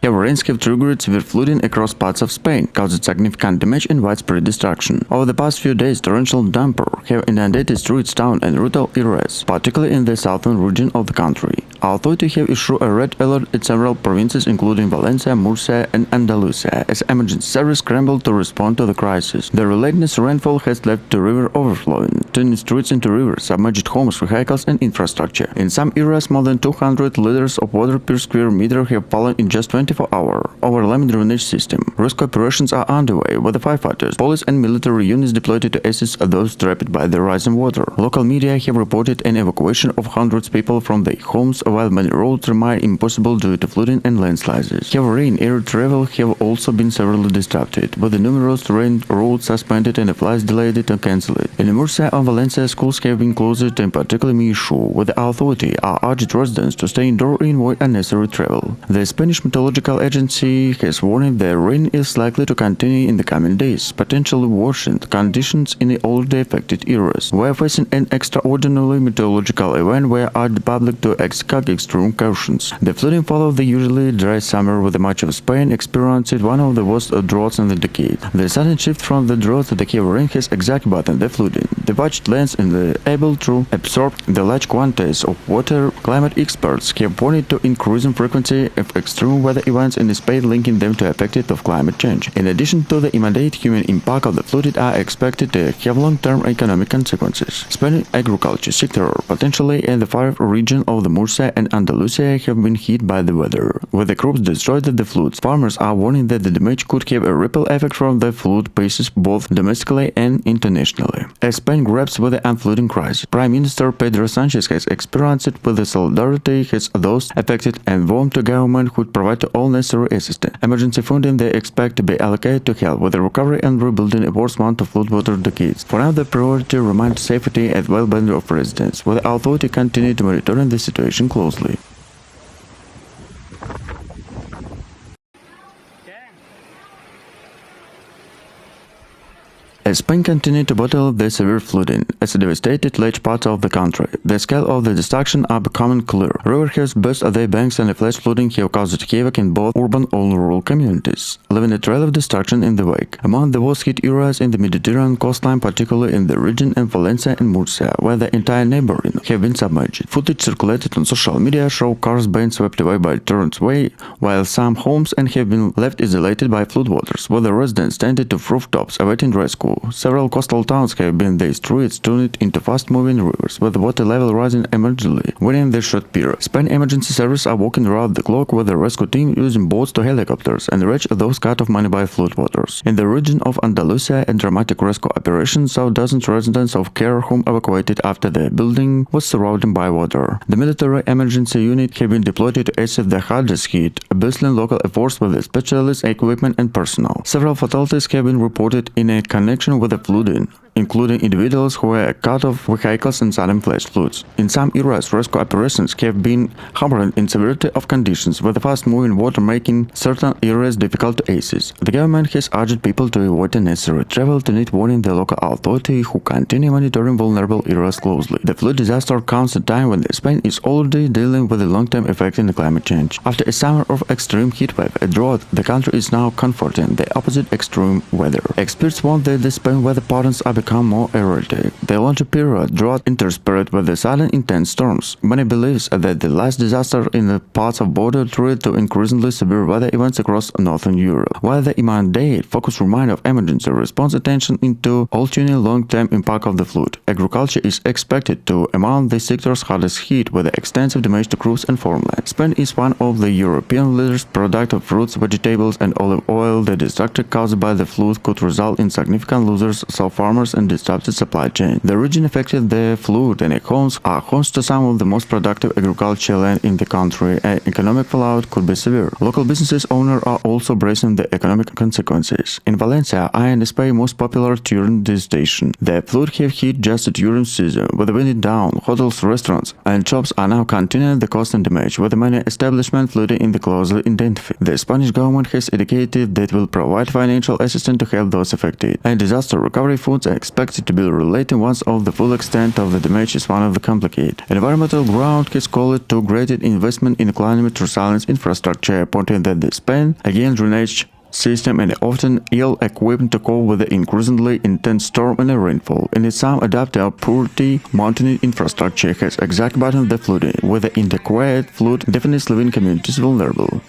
Heavy rains have triggered severe flooding across parts of Spain, causing significant damage and widespread destruction. Over the past few days, torrential downpours have inundated streets, towns, and rural areas, particularly in the southern region of the country. Authorities have issued a red alert in several provinces including Valencia, Murcia, and Andalusia, as emergency services scrambled to respond to the crisis. The relentless rainfall has led to river overflowing, turning streets into rivers, submerged homes, vehicles, and infrastructure. In some areas, more than 200 liters of water per square meter have fallen in just 24 hours over Lamy drainage system. Rescue operations are underway, with the firefighters, police, and military units deployed to assist those trapped by the rising water. Local media have reported an evacuation of hundreds of people from their homes, while many roads remain impossible due to flooding and landslides. Heavy rain air travel have also been severely disrupted, with the numerous train routes suspended and flights delayed or cancelled. In Murcia and Valencia, schools have been closed, and particularly issue, with the authority are urged residents to stay indoors and avoid unnecessary travel. The Spanish Meteorological Agency has warned that rain is likely to continue in the coming days, potentially worsening conditions in the already affected areas. We are facing an extraordinary meteorological event where urge the public to exercise extreme cautions. The flooding followed the usually dry summer, with much of Spain experienced one of the worst droughts in the decade. The sudden shift from the drought to the heavy rain has exacerbated the flooding. The vast lands are able to absorb the large quantities of water. Climate experts have pointed to increasing frequency of extreme weather events in Spain, linking them to effects of climate change. In addition to the immediate human impact of the flooding are expected to have long-term economic consequences. Spanish agriculture sector, potentially in the far region of the Murcia and Andalusia, have been hit by the weather. With the crops destroyed at the floods, farmers are warning that the damage could have a ripple effect from the flood basis both domestically and internationally. As Spain grapples with the unflooding crisis, Prime Minister Pedro Sánchez has experienced it with the solidarity has those affected and warned the government would provide all necessary assistance. Emergency funding they expect to be allocated to help with the recovery and rebuilding efforts one to floodwater decades. For now, the priority remains safety and well-being of residents, with the authority continue to monitor the situation closely. As Spain continued to battle the severe flooding, as it devastated large parts of the country, the scale of the destruction are becoming clear. Rivers have burst their banks and the flash flooding have caused havoc in both urban and rural communities, leaving a trail of destruction in the wake. Among the worst hit areas in the Mediterranean coastline, particularly in the region of Valencia and Murcia, where the entire neighboring have been submerged. Footage circulated on social media show cars being swept away by torrents while some homes have been left isolated by floodwaters, where the residents tended to rooftops awaiting rescue. Several coastal towns have been their streets turned into fast-moving rivers, with the water level rising emergently within the short period. Spain emergency services are working around the clock, with the rescue team using boats to helicopters and reach those cut off money by floodwaters. In the region of Andalusia, a dramatic rescue operation saw dozens of residents of care home evacuated after their building was surrounded by water. The military emergency unit have been deployed to assist the hardest hit, boosting local efforts with specialist equipment and personnel. Several fatalities have been reported in a connection with the flooding, including individuals who were cut off vehicles and sudden flash floods. In some areas, rescue operations have been hampering in severity of conditions, with fast-moving water making certain areas difficult to access. The government has urged people to avoid unnecessary travel, to need warning the local authority who continue monitoring vulnerable areas closely. The flood disaster comes at a time when Spain is already dealing with the long-term effect in the climate change. After a summer of extreme heatwave and drought, the country is now confronting the opposite extreme weather. Experts warn that the Spain weather patterns are become more erratic. The longer period drought interspersed with the sudden intense storms. Many believes that the last disaster in the parts of border led to increasingly severe weather events across northern Europe. While the immediate focus remains of emergency response attention into altering long-term impact of the flood, agriculture is expected to among the sectors hardest hit with extensive damage to crops and farmland. Spain is one of the European leaders product of fruits, vegetables, and olive oil. The destruction caused by the flood could result in significant losers, so farmers and disrupted supply chain. The region affected the flood and homes are homes to some of the most productive agricultural land in the country, and economic fallout could be severe. Local businesses owners are also bracing the economic consequences. In Valencia, and Spain most popular tourism destination, the flood have hit just during season, with the wind down. Hotels, restaurants, and shops are now continuing the cost and damage, with many establishments flooding in the closely identified. The Spanish government has indicated that will provide financial assistance to help those affected, and disaster recovery funds are expected to be related once of the full extent of the damage is found complicated. Environmental ground has called to greater investment in climate resilience infrastructure, pointing that the Spain again drainage system and often ill-equipped to cope with the increasingly intense storm and rainfall. In its some adaptive poverty, mountain infrastructure has exacerbated the flooding, with the inadequate flood definitely leaving communities vulnerable.